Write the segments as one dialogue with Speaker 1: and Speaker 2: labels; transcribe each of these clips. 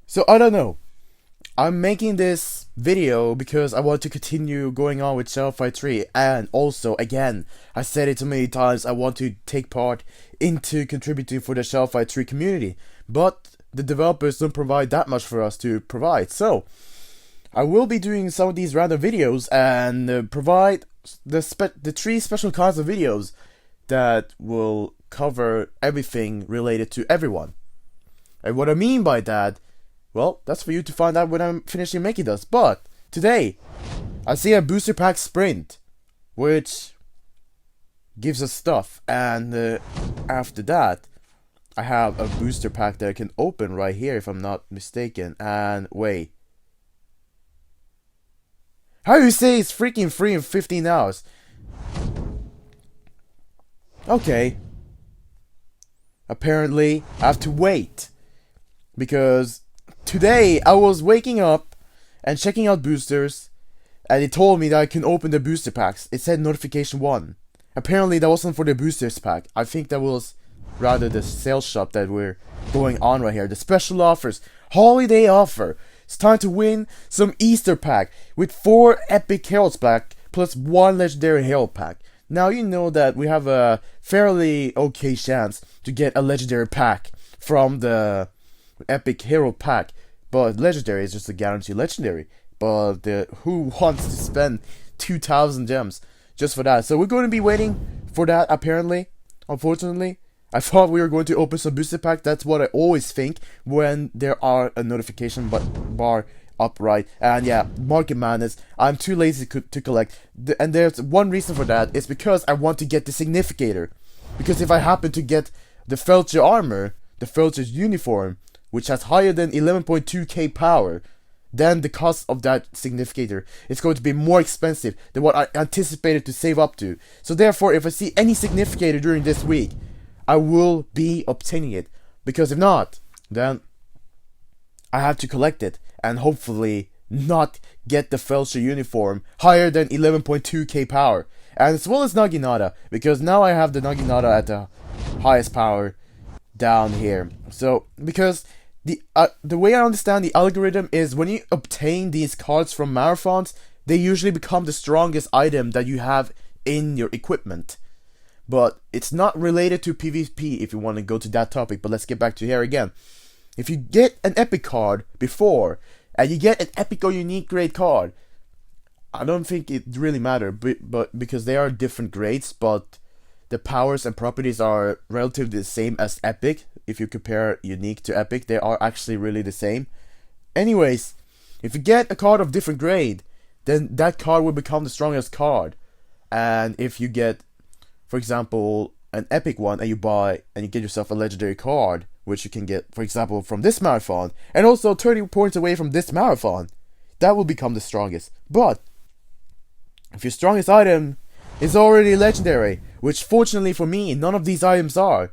Speaker 1: So I don't know. I'm making this video because I want to continue going on with Shell Fight 3, and also, again, I said it so many times, I want to take part into contributing for the Shell Fight 3 community, but the developers don't provide that much for us to provide, so I will be doing some of these random videos and provide the three special kinds of videos that will cover everything related to everyone. And what I mean by that, well, that's for you to find out when I'm finishing making this. But today, I see a booster pack sprint, which gives us stuff, and after that, I have a booster pack that I can open right here, if I'm not mistaken. And wait, how do you say it's freaking free in 15 hours? Okay, apparently I have to wait because today I was waking up and checking out boosters, and it told me that I can open the booster packs. It said notification 1. Apparently that wasn't for the boosters pack. I think that was rather the sales shop that we're going on right here. The special offers, holiday offer. It's time to win some Easter pack with 4 epic heralds pack plus 1 legendary herald pack. Now you know that we have a fairly okay chance to get a legendary pack from the epic hero pack, but legendary is just a guaranteed legendary. But who wants to spend 2,000 gems just for that? So we're going to be waiting for that, apparently. Unfortunately, I thought we were going to open some booster pack. That's what I always think when there are a notification bar upright. And yeah, market madness. I'm too lazy to collect. And there's one reason for that. It's because I want to get the significator. Because if I happen to get the Felcher armor, the Felcher's uniform, which has higher than 11.2k power, then the cost of that significator is going to be more expensive than what I anticipated to save up to. So therefore, if I see any significator during this week, I will be obtaining it. Because if not, then I have to collect it and hopefully not get the Felcher uniform higher than 11.2k power. And as well as Naginata, because now I have the Naginata at the highest power down here. So, because the way I understand the algorithm is when you obtain these cards from marathons, they usually become the strongest item that you have in your equipment. But it's not related to PvP if you want to go to that topic, but let's get back to here again. If you get an epic card before, and you get an epic or unique grade card, I don't think it really matters, but because they are different grades, but the powers and properties are relatively the same as epic. If you compare unique to epic, they are actually really the same. Anyways, if you get a card of different grade, then that card will become the strongest card. And if you get, for example, an epic one, and you buy and you get yourself a legendary card, which you can get, for example, from this marathon, and also 30 points away from this marathon, that will become the strongest. But if your strongest item is already legendary, which fortunately for me, none of these items are,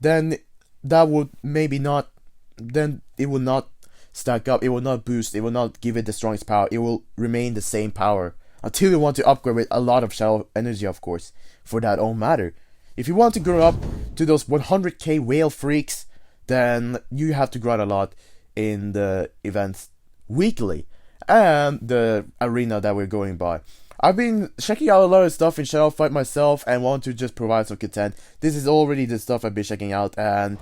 Speaker 1: then that would maybe not, then it will not stack up, it will not boost, it will not give it the strongest power, it will remain the same power until you want to upgrade with a lot of shadow energy, of course, for that own matter. If you want to grow up to those 100k whale freaks, then you have to grind a lot in the events weekly and the arena that we're going by. I've been checking out a lot of stuff in Shadow Fight myself and want to just provide some content. This is already the stuff I've been checking out, and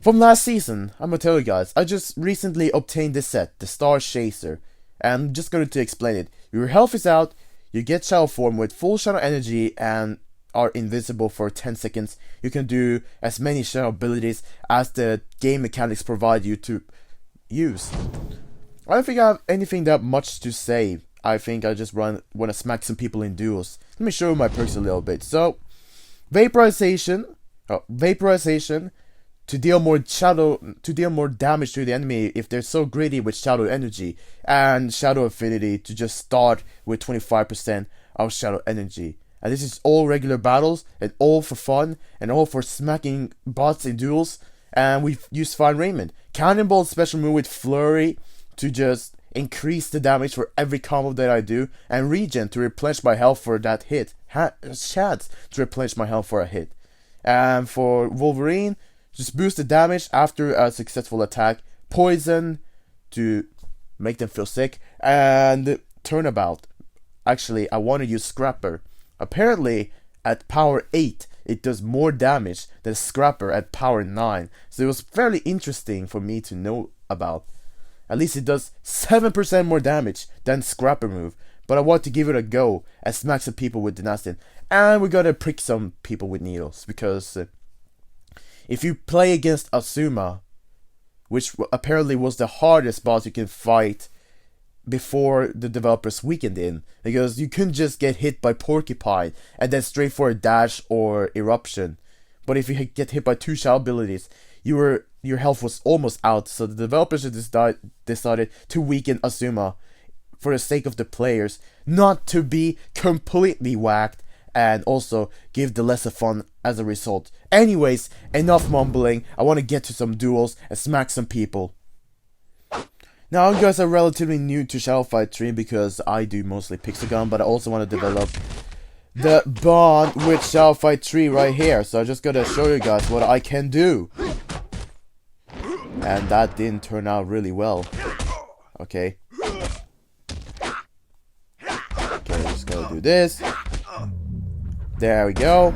Speaker 1: from last season, I'm gonna tell you guys, I just recently obtained this set, the Star Chaser, and I'm just going to explain it. Your health is out, you get Shadow Form with full Shadow energy and are invisible for 10 seconds. You can do as many Shadow abilities as the game mechanics provide you to use. I don't think I have anything that much to say. I think I just want to smack some people in duels. Let me show you my perks a little bit. So, vaporization to deal more damage to the enemy if they're so greedy with shadow energy, and shadow affinity to just start with 25% of shadow energy. And this is all regular battles, and all for fun, and all for smacking bots in duels. And we use Fine Raiment. Cannonball special move with Flurry to just increase the damage for every combo that I do, and Regen to replenish my health for that hit. Chance to replenish my health for a hit. And for Wolverine, Just boost the damage after a successful attack, poison to make them feel sick, and turnabout. Actually, I want to use Scrapper. Apparently, at power 8, it does more damage than Scrapper at power 9. So it was fairly interesting for me to know about. At least it does 7% more damage than Scrapper move. But I want to give it a go and smack some people with Dynastin. And we gotta prick some people with needles. Because if you play against Asuma, which apparently was the hardest boss you can fight before the developers weakened in, because you couldn't just get hit by Porcupine and then straight for a dash or eruption. But if you get hit by 2 shell abilities, your health was almost out, so the developers decided to weaken Asuma for the sake of the players, not to be completely whacked, and also give the lesser fun as a result. Anyways, enough mumbling. I want to get to some duels and smack some people. Now, you guys are relatively new to Shadow Fight 3 because I do mostly Pixagon, but I also want to develop the bond with Shadow Fight 3 right here. So I just gotta show you guys what I can do. And that didn't turn out really well. Okay. Okay, just gotta do this. There we go.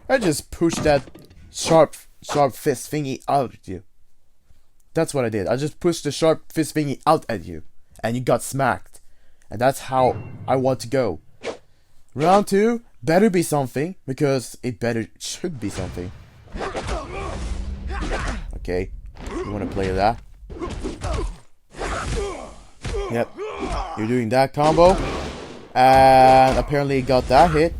Speaker 1: I just pushed that sharp fist thingy out at you. That's what I did. I just pushed the sharp fist thingy out at you. And you got smacked. And that's how I want to go. Round 2 better be something. Because it should be something. Okay. You want to play that? Yep. You're doing that combo. And apparently you got that hit.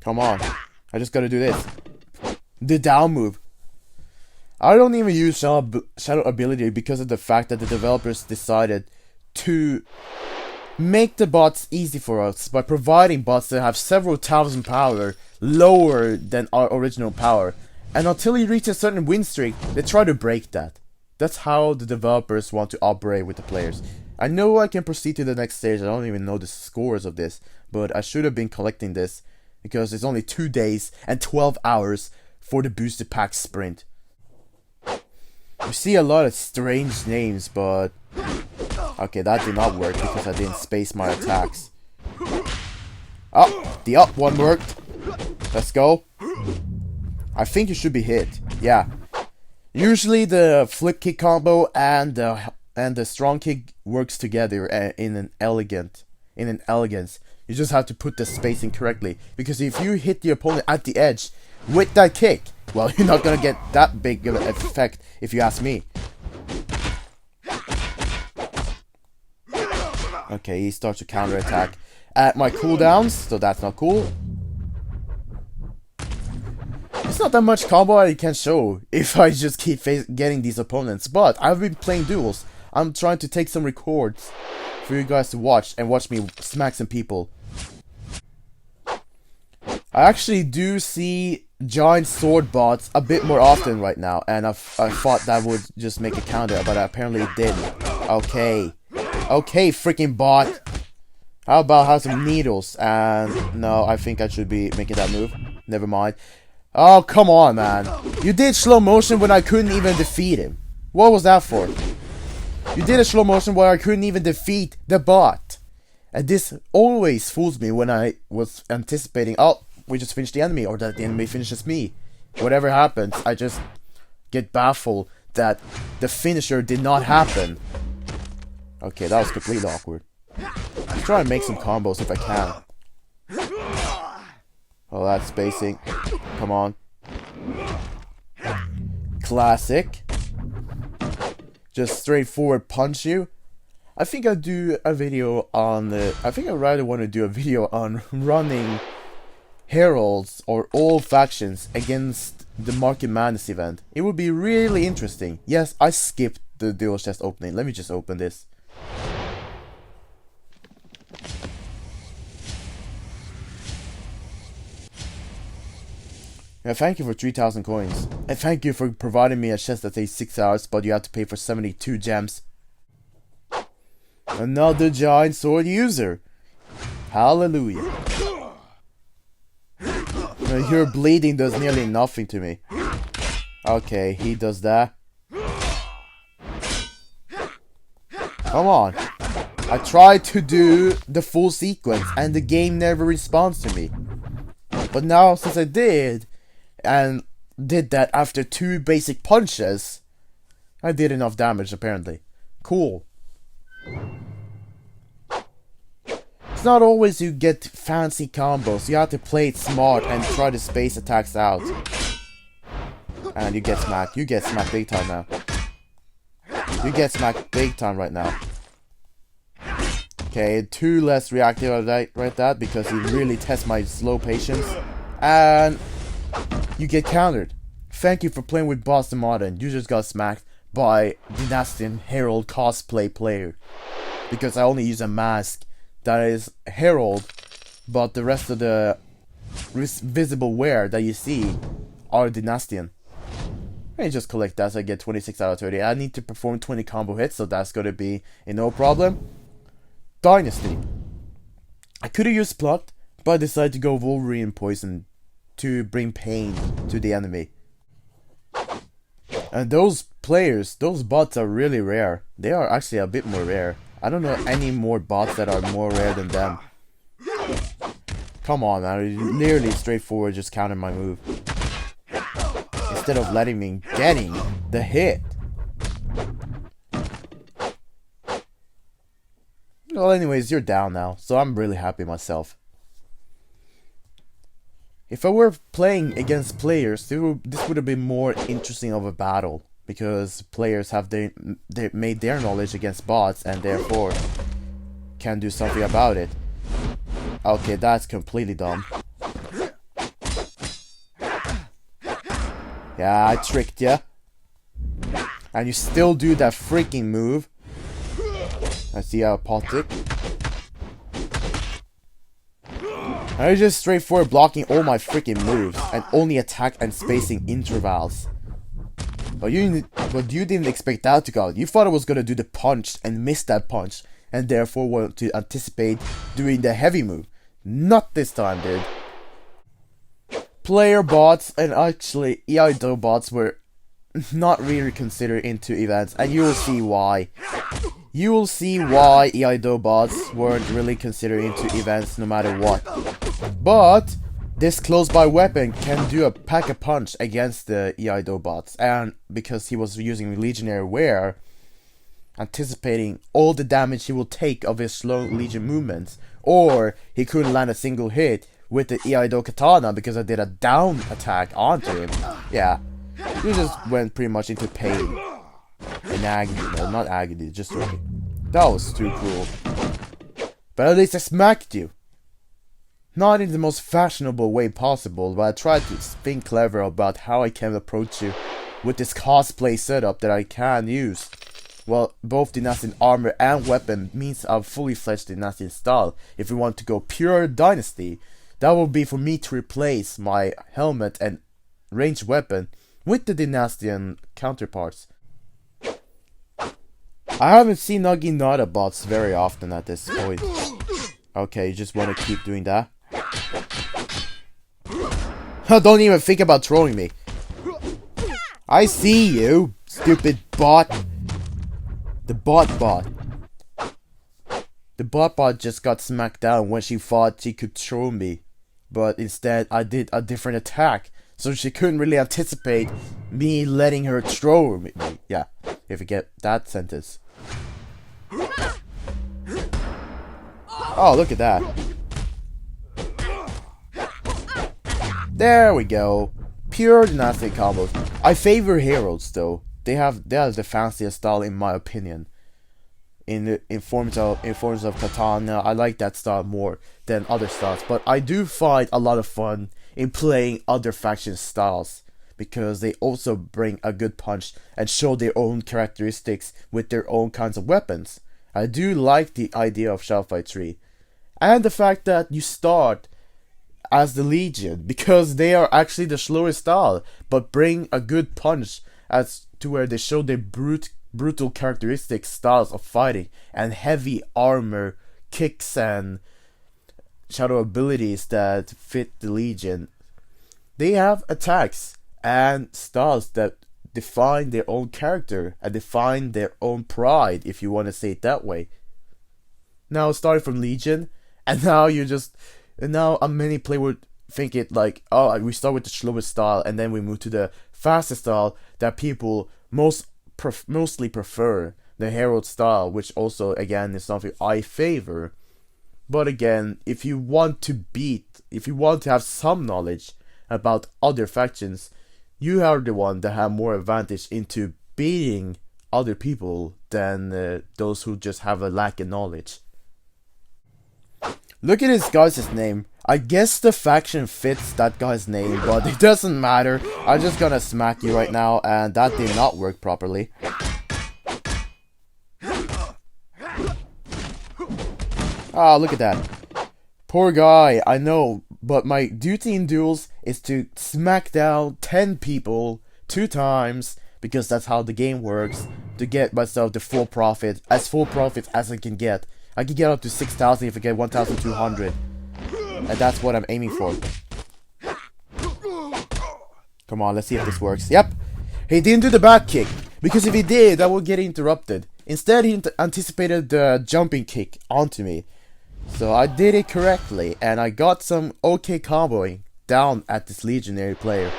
Speaker 1: Come on. I just gotta do this. The down move. I don't even use Shadow ability because of the fact that the developers decided to make the bots easy for us by providing bots that have several thousand power lower than our original power. And until you reach a certain win streak, they try to break that. That's how the developers want to operate with the players. I know I can proceed to the next stage. I don't even know the scores of this, but I should have been collecting this because it's only 2 days and 12 hours for the booster pack sprint. You see a lot of strange names, but okay, that did not work because I didn't space my attacks. Oh, the up one worked. Let's go. I think you should be hit. Yeah. Usually the flip kick combo and the strong kick works together in an elegance. You just have to put the spacing correctly, because if you hit the opponent at the edge with that kick, well, you're not gonna get that big of an effect, if you ask me. Okay, he starts to counter attack at my cooldowns, so that's not cool. It's not that much combo I can show if I just keep getting these opponents, but I've been playing duels. I'm trying to take some records for you guys to watch and watch me smack some people. I actually do see giant sword bots a bit more often right now, and I thought that would just make a counter, but apparently it didn't. Okay. Okay, freaking bot. How about have some needles? And no, I think I should be making that move. Never mind. Oh, come on, man. You did slow motion when I couldn't even defeat him. What was that for? You did a slow motion where I couldn't even defeat the bot. And this always fools me when I was anticipating, oh, we just finished the enemy, or that the enemy finishes me. Whatever happens, I just get baffled that the finisher did not happen. Okay, that was completely awkward. I'll try and make some combos if I can. Oh, that's spacing. Come on. Classic. Just straightforward punch you. I think I'll do a video on I think I rather want to do a video on running heralds or all factions against the Market Madness event. It would be really interesting. Yes, I skipped the dual chest opening. Let me just open this. Yeah, thank you for 3,000 coins. And thank you for providing me a chest that takes 6 hours, but you have to pay for 72 gems. Another giant sword user. Hallelujah. Your bleeding does nearly nothing to me. Okay, he does that. Come on. I tried to do the full sequence and the game never responds to me. But now, since I did, and did that after 2 basic punches, I did enough damage apparently. Cool. It's not always you get fancy combos. You have to play it smart and try to space attacks out. And you get smacked. You get smacked big time now. You get smacked big time right now. Okay, 2 less reactive right that because he really tests my slow patience. And you get countered. Thank you for playing with Boston Modern. You just got smacked by Dynastian Herald cosplay player. Because I only use a mask that is Herald, but the rest of the visible wear that you see are Dynastian. I just collect that so I get 26 out of 30. I need to perform 20 combo hits, so that's gonna be no problem. Dynasty. I could have used Plot, but I decided to go Wolverine Poison to bring pain to the enemy. And those players, those bots are really rare. They are actually a bit more rare. I don't know any more bots that are more rare than them. Come on, man. Nearly straightforward, just counter my move. Instead of letting me getting the hit. Well, anyways, you're down now, so I'm really happy myself. If I were playing against players, this would have been more interesting of a battle. Because players have they made their knowledge against bots and therefore can do something about it. Okay, that's completely dumb. Yeah, I tricked ya. And you still do that freaking move. I see how Potic. I just straightforward blocking all my freaking moves and only attack and spacing intervals. But you didn't expect that to go out. You thought I was gonna do the punch and miss that punch, and therefore want to anticipate doing the heavy move. Not this time, dude. Player bots and actually EIDO bots were not really considered into events, and you will see why. You will see why EIDO bots weren't really considered into events no matter what. But this close-by weapon can do a pack-a-punch against the EIDO bots, and because he was using Legionary wear, anticipating all the damage he will take of his slow Legion movements, or he couldn't land a single hit with the EIDO katana because I did a down attack onto him. Yeah, he just went pretty much into pain and agony. No, not agony, just okay. That was too cruel. But at least I smacked you. Not in the most fashionable way possible, but I tried to think clever about how I can approach you with this cosplay setup that I can use. Well, both Dynastian armor and weapon means a fully fledged Dynastian style. If we want to go pure Dynasty, that will be for me to replace my helmet and ranged weapon with the Dynastian counterparts. I haven't seen Naginata bots very often at this point. Okay, you just want to keep doing that? Don't even think about trolling me. I see you, stupid bot. The bot. The bot just got smacked down when she thought she could troll me. But instead, I did a different attack. So she couldn't really anticipate me letting her troll me. Yeah, if you get that sentence. Oh, look at that. There we go. Pure Dynastic combos. I favor Heralds though. They have the fanciest style in my opinion. In forms of Katana, I like that style more than other styles. But I do find a lot of fun in playing other faction styles because they also bring a good punch and show their own characteristics with their own kinds of weapons. I do like the idea of Shellfight 3. And the fact that you start as the Legion, because they are actually the slowest style, but bring a good punch as to where they show their brutal characteristic styles of fighting and heavy armor, kicks and shadow abilities that fit the Legion. they have attacks and styles that define their own character and define their own pride, if you want to say it that way. Now, starting from Legion, and now many players would think it like, oh, we start with the slowest style and then we move to the fastest style that people mostly prefer, the Herald style, which also again is something I favor. But again, if you want to have some knowledge about other factions, you are the one that have more advantage into beating other people than those who just have a lack of knowledge. Look at this guy's name. I guess the faction fits that guy's name, but it doesn't matter. I'm just gonna smack you right now, and that did not work properly. Ah, look at that. Poor guy, I know, but my duty in duels is to smack down 10 people 2 times, because that's how the game works, to get myself the full profit as I can get. I can get up to 6,000 if I get 1,200. And that's what I'm aiming for. Come on, let's see if this works. Yep, he didn't do the back kick, because if he did, I would get interrupted. Instead, he anticipated the jumping kick onto me. So I did it correctly, and I got some okay comboing down at this legionary player.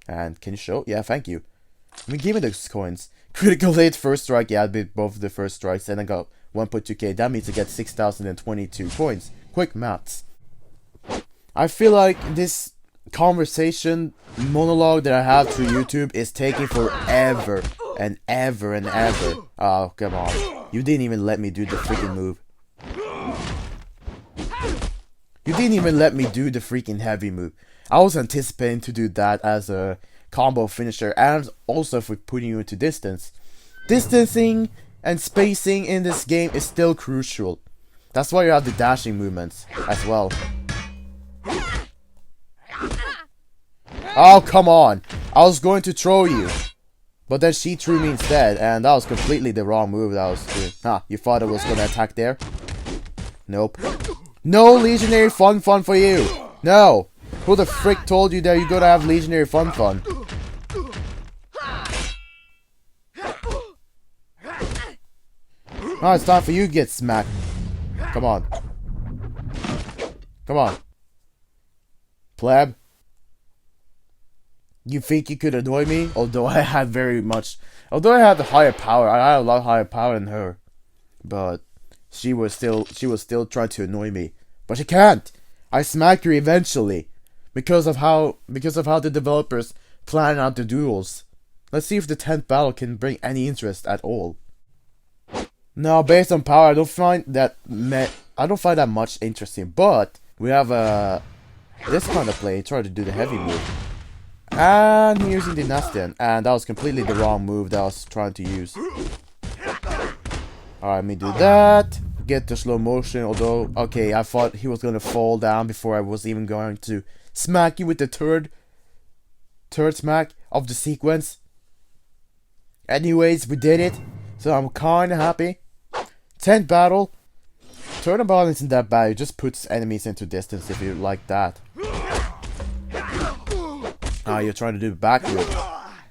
Speaker 1: And can you show? Yeah, thank you. I mean, give me those coins. Critical hit, first strike. Yeah, I did both of the first strikes, and I got 1.2k. That means I get 6,022 coins. Quick maths. I feel like this conversation monologue that I have through YouTube is taking forever and ever and ever. Oh, come on. You didn't even let me do the freaking move. You didn't even let me do the freaking heavy move. I was anticipating to do that as a combo finisher, and also for putting you into distance. Distancing and spacing in this game is still crucial. That's why you have the dashing movements as well. Oh, come on. I was going to throw you, but then she threw me instead, and that was completely the wrong move that I was doing. Huh, you thought I was going to attack there? Nope. No legionary fun for you. No. Who the frick told you that you're gonna have legionary fun? Now it's time for you to get smacked. Come on. Come on. Pleb. You think you could annoy me? Although I had the higher power. I had a lot higher power than her. But she was still trying to annoy me. But she can't. I smacked her eventually. Because of how the developers plan out the duels. Let's see if the 10th battle can bring any interest at all. Now, based on power, I don't find that much interesting. But we have this kind of play. Try to do the heavy move, and he's using the Nastian, and that was completely the wrong move that I was trying to use. Alright, let me do that. Get the slow motion. Although, okay, I thought he was gonna fall down before I was even going to smack you with the third smack of the sequence. Anyways, we did it, so I'm kinda happy. 10th battle. Turnabout isn't that bad, it just puts enemies into distance if you like that. Ah, you're trying to do back move.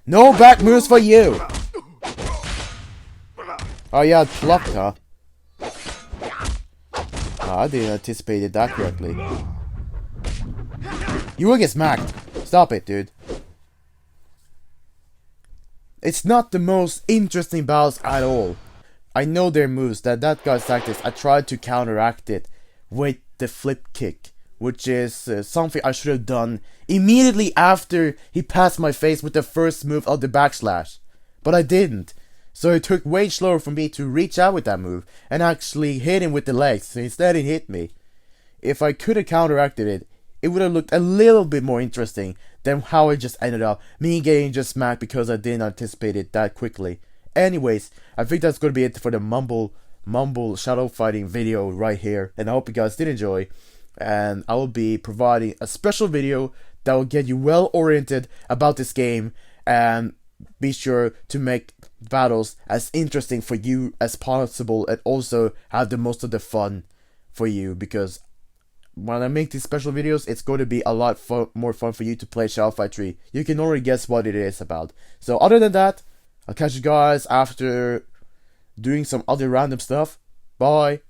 Speaker 1: No back moves for you! Oh yeah, it plucked, huh? Oh, I didn't anticipate that correctly. You will get smacked. Stop it, dude. It's not the most interesting battles at all. I know their moves, that guy's tactics. I tried to counteract it with the flip kick, which is something I should have done immediately after he passed my face with the first move of the backslash. But I didn't. So it took way slower for me to reach out with that move and actually hit him with the legs. So instead it hit me. If I could have counteracted it, it would have looked a little bit more interesting than how it just ended up. Me getting just smacked because I didn't anticipate it that quickly. Anyways, I think that's going to be it for the mumble shadow fighting video right here. And I hope you guys did enjoy. And I will be providing a special video that will get you well oriented about this game. And be sure to make battles as interesting for you as possible. And also have the most of the fun for you. Because when I make these special videos, it's going to be a lot more fun for you to play Shadow Fight 3. You can already guess what it is about. So other than that, I'll catch you guys after doing some other random stuff. Bye!